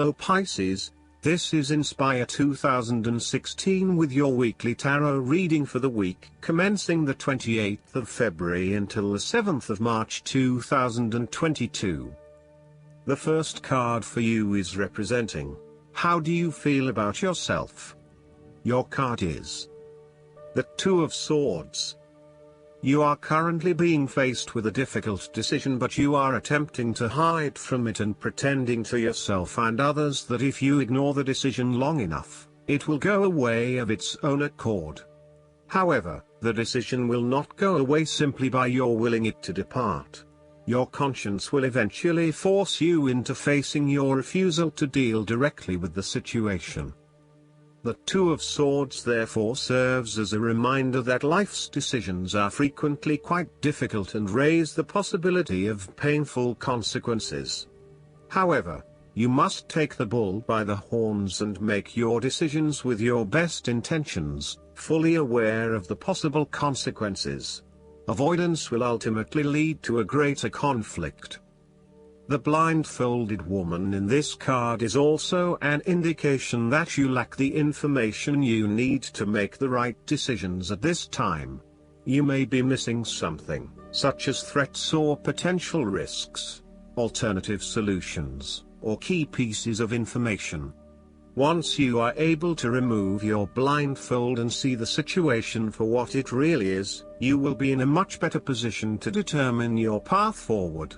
Hello Pisces, this is Inspire 2016 with your weekly tarot reading for the week commencing the 28th of February until the 7th of March 2022. The first card for you is representing, how do you feel about yourself? Your card is the Two of Swords. You are currently being faced with a difficult decision, but you are attempting to hide from it and pretending to yourself and others that if you ignore the decision long enough, it will go away of its own accord. However, the decision will not go away simply by your willing it to depart. Your conscience will eventually force you into facing your refusal to deal directly with the situation. The Two of Swords therefore serves as a reminder that life's decisions are frequently quite difficult and raise the possibility of painful consequences. However, you must take the bull by the horns and make your decisions with your best intentions, fully aware of the possible consequences. Avoidance will ultimately lead to a greater conflict. The blindfolded woman in this card is also an indication that you lack the information you need to make the right decisions at this time. You may be missing something, such as threats or potential risks, alternative solutions, or key pieces of information. Once you are able to remove your blindfold and see the situation for what it really is, you will be in a much better position to determine your path forward.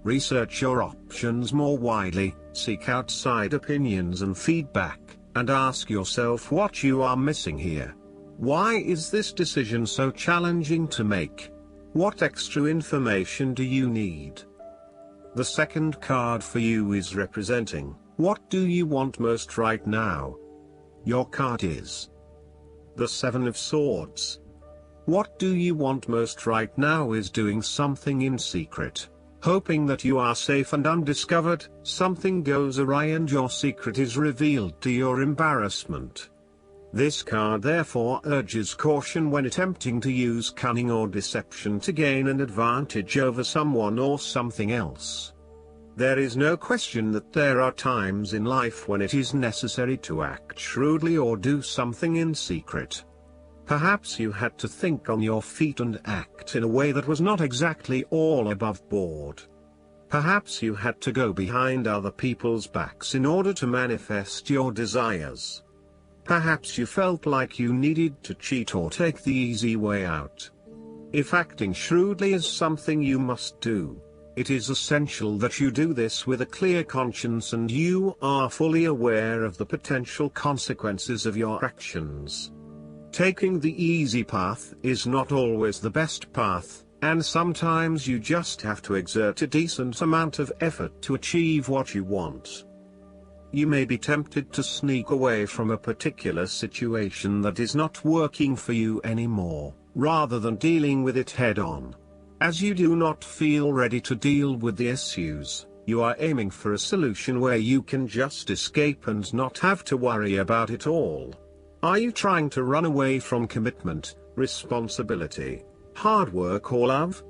Research your options more widely, seek outside opinions and feedback, and ask yourself what you are missing here. Why is this decision so challenging to make? What extra information do you need? The second card for you is representing, what do you want most right now? Your card is the Seven of Swords. What do you want most right now is doing something in secret. Hoping that you are safe and undiscovered, something goes awry and your secret is revealed to your embarrassment. This card therefore urges caution when attempting to use cunning or deception to gain an advantage over someone or something else. There is no question that there are times in life when it is necessary to act shrewdly or do something in secret. Perhaps you had to think on your feet and act in a way that was not exactly all above board. Perhaps you had to go behind other people's backs in order to manifest your desires. Perhaps you felt like you needed to cheat or take the easy way out. If acting shrewdly is something you must do, it is essential that you do this with a clear conscience and you are fully aware of the potential consequences of your actions. Taking the easy path is not always the best path, and sometimes you just have to exert a decent amount of effort to achieve what you want. You may be tempted to sneak away from a particular situation that is not working for you anymore, rather than dealing with it head-on. As you do not feel ready to deal with the issues, you are aiming for a solution where you can just escape and not have to worry about it all. Are you trying to run away from commitment, responsibility, hard work or love?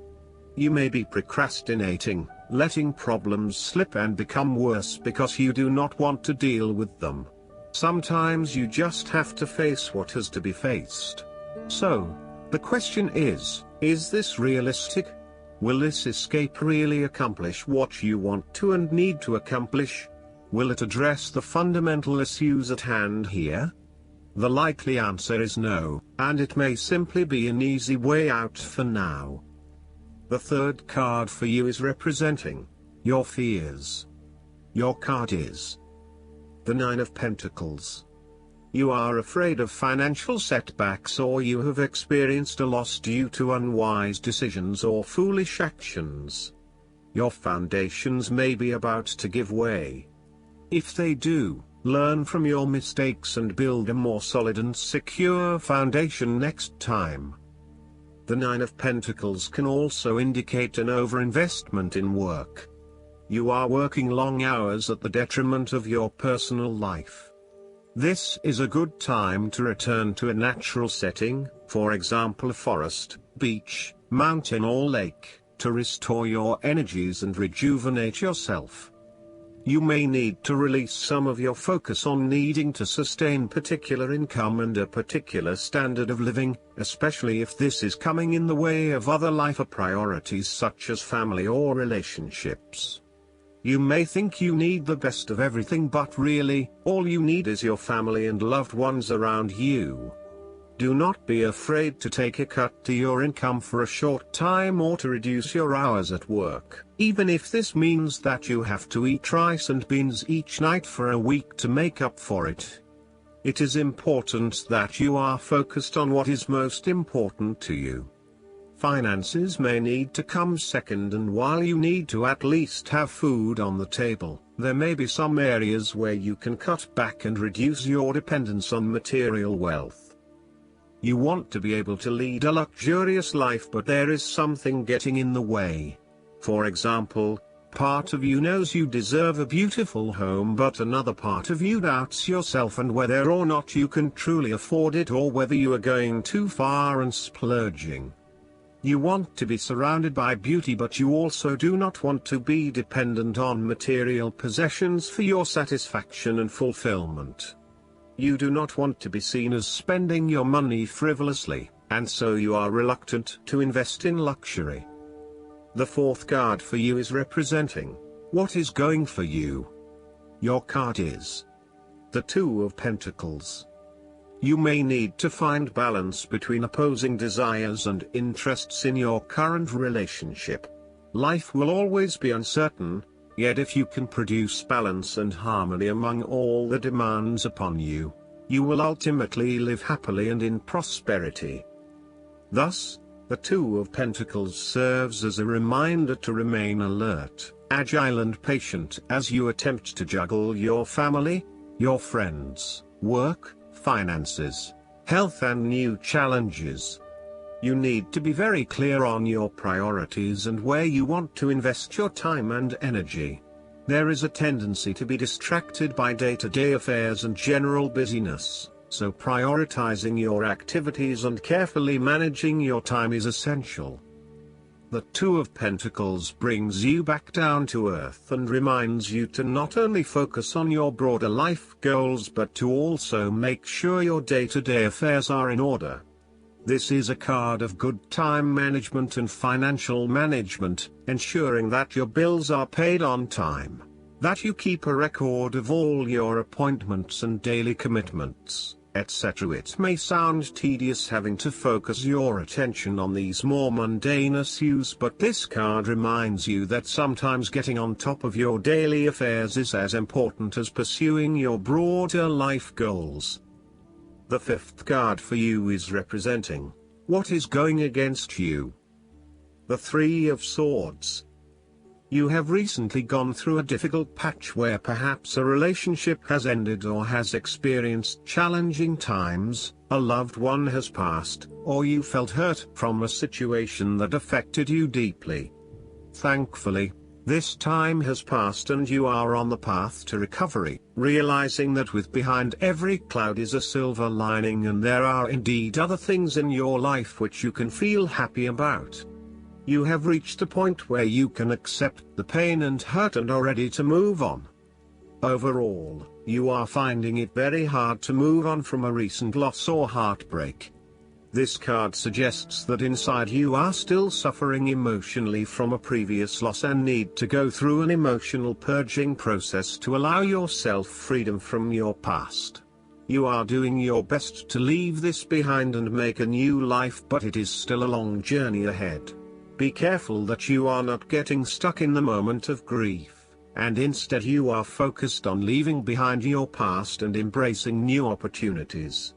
You may be procrastinating, letting problems slip and become worse because you do not want to deal with them. Sometimes you just have to face what has to be faced. So, the question is this realistic? Will this escape really accomplish what you want to and need to accomplish? Will it address the fundamental issues at hand here? The likely answer is no, and it may simply be an easy way out for now. The third card for you is representing your fears. Your card is the Nine of Pentacles. You are afraid of financial setbacks, or you have experienced a loss due to unwise decisions or foolish actions. Your foundations may be about to give way. If they do, learn from your mistakes and build a more solid and secure foundation next time. The Nine of Pentacles can also indicate an overinvestment in work. You are working long hours at the detriment of your personal life. This is a good time to return to a natural setting, for example a forest, beach, mountain or lake, to restore your energies and rejuvenate yourself. You may need to release some of your focus on needing to sustain particular income and a particular standard of living, especially if this is coming in the way of other life priorities such as family or relationships. You may think you need the best of everything, but really, all you need is your family and loved ones around you. Do not be afraid to take a cut to your income for a short time or to reduce your hours at work, even if this means that you have to eat rice and beans each night for a week to make up for it. It is important that you are focused on what is most important to you. Finances may need to come second, and while you need to at least have food on the table, there may be some areas where you can cut back and reduce your dependence on material wealth. You want to be able to lead a luxurious life, but there is something getting in the way. For example, part of you knows you deserve a beautiful home, but another part of you doubts yourself and whether or not you can truly afford it, or whether you are going too far and splurging. You want to be surrounded by beauty, but you also do not want to be dependent on material possessions for your satisfaction and fulfillment. You do not want to be seen as spending your money frivolously, and so you are reluctant to invest in luxury. The fourth card for you is representing what is going for you. Your card is the Two of Pentacles. You may need to find balance between opposing desires and interests in your current relationship. Life will always be uncertain, yet if you can produce balance and harmony among all the demands upon you, you will ultimately live happily and in prosperity. Thus, the Two of Pentacles serves as a reminder to remain alert, agile and patient as you attempt to juggle your family, your friends, work, finances, health and new challenges. You need to be very clear on your priorities and where you want to invest your time and energy. There is a tendency to be distracted by day-to-day affairs and general busyness, so prioritizing your activities and carefully managing your time is essential. The Two of Pentacles brings you back down to earth and reminds you to not only focus on your broader life goals but to also make sure your day-to-day affairs are in order. This is a card of good time management and financial management, ensuring that your bills are paid on time, that you keep a record of all your appointments and daily commitments, etc. It may sound tedious having to focus your attention on these more mundane issues, but this card reminds you that sometimes getting on top of your daily affairs is as important as pursuing your broader life goals. The fifth card for you is representing what is going against you. The Three of Swords. You have recently gone through a difficult patch where perhaps a relationship has ended or has experienced challenging times, a loved one has passed, or you felt hurt from a situation that affected you deeply. Thankfully, this time has passed and you are on the path to recovery, realizing that with behind every cloud is a silver lining and there are indeed other things in your life which you can feel happy about. You have reached a point where you can accept the pain and hurt and are ready to move on. Overall, you are finding it very hard to move on from a recent loss or heartbreak. This card suggests that inside you are still suffering emotionally from a previous loss and need to go through an emotional purging process to allow yourself freedom from your past. You are doing your best to leave this behind and make a new life, but it is still a long journey ahead. Be careful that you are not getting stuck in the moment of grief, and instead you are focused on leaving behind your past and embracing new opportunities.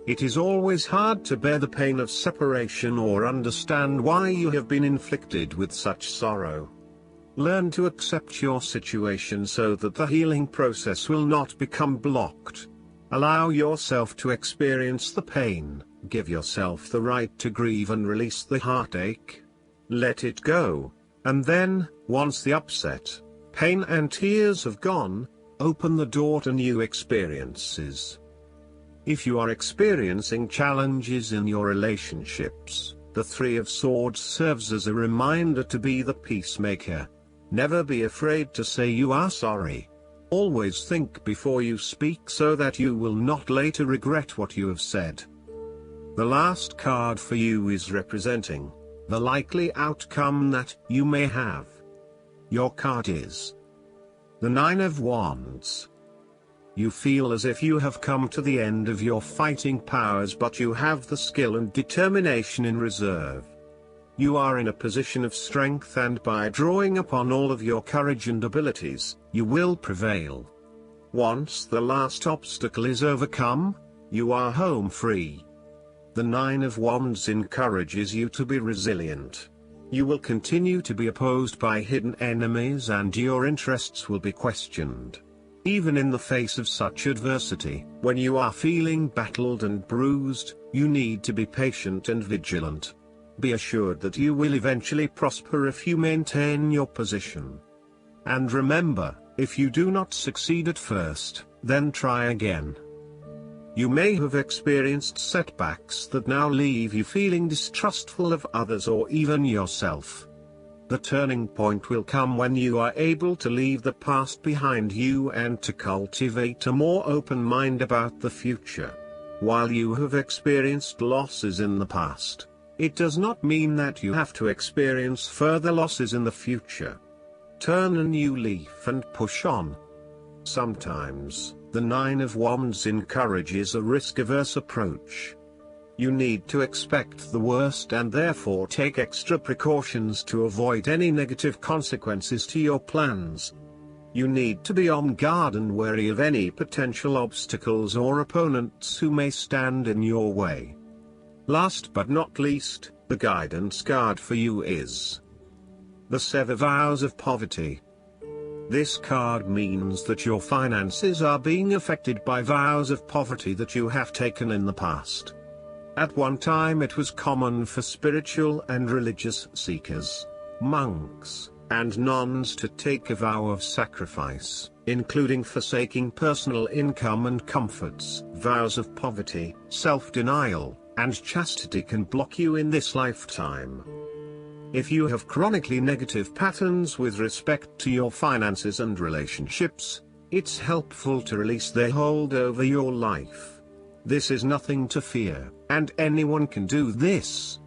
It is always hard to bear the pain of separation or understand why you have been inflicted with such sorrow. Learn to accept your situation so that the healing process will not become blocked. Allow yourself to experience the pain, give yourself the right to grieve and release the heartache. Let it go, and then, once the upset, pain and tears have gone, open the door to new experiences. If you are experiencing challenges in your relationships, the Three of Swords serves as a reminder to be the peacemaker. Never be afraid to say you are sorry. Always think before you speak so that you will not later regret what you have said. The last card for you is representing the likely outcome that you may have. Your card is the Nine of Wands. You feel as if you have come to the end of your fighting powers, but you have the skill and determination in reserve. You are in a position of strength, and by drawing upon all of your courage and abilities, you will prevail. Once the last obstacle is overcome, you are home free. The Nine of Wands encourages you to be resilient. You will continue to be opposed by hidden enemies, and your interests will be questioned. Even in the face of such adversity, when you are feeling battled and bruised, you need to be patient and vigilant. Be assured that you will eventually prosper if you maintain your position. And remember, if you do not succeed at first, then try again. You may have experienced setbacks that now leave you feeling distrustful of others or even yourself. The turning point will come when you are able to leave the past behind you and to cultivate a more open mind about the future. While you have experienced losses in the past, it does not mean that you have to experience further losses in the future. Turn a new leaf and push on. Sometimes, the Nine of Wands encourages a risk-averse approach. You need to expect the worst and therefore take extra precautions to avoid any negative consequences to your plans. You need to be on guard and wary of any potential obstacles or opponents who may stand in your way. Last but not least, the guidance card for you is the Seven Vows of Poverty. This card means that your finances are being affected by vows of poverty that you have taken in the past. At one time it was common for spiritual and religious seekers, monks, and nuns to take a vow of sacrifice, including forsaking personal income and comforts. Vows of poverty, self-denial, and chastity can block you in this lifetime. If you have chronically negative patterns with respect to your finances and relationships, it's helpful to release their hold over your life. This is nothing to fear, and anyone can do this.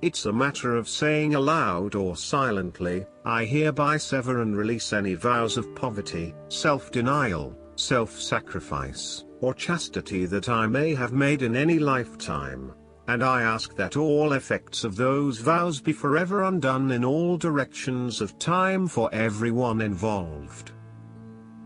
It's a matter of saying aloud or silently, I hereby sever and release any vows of poverty, self-denial, self-sacrifice, or chastity that I may have made in any lifetime. And I ask that all effects of those vows be forever undone in all directions of time for everyone involved.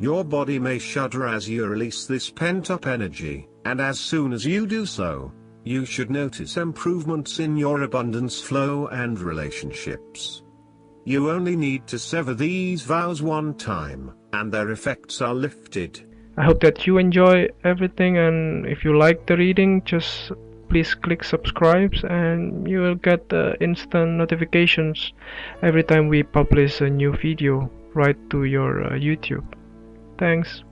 Your body may shudder as you release this pent-up energy, and as soon as you do so, you should notice improvements in your abundance flow and relationships. You only need to sever these vows one time, and their effects are lifted. I hope that you enjoy everything, and if you like the reading, just please click subscribe and you will get instant notifications every time we publish a new video right to your YouTube. Thanks.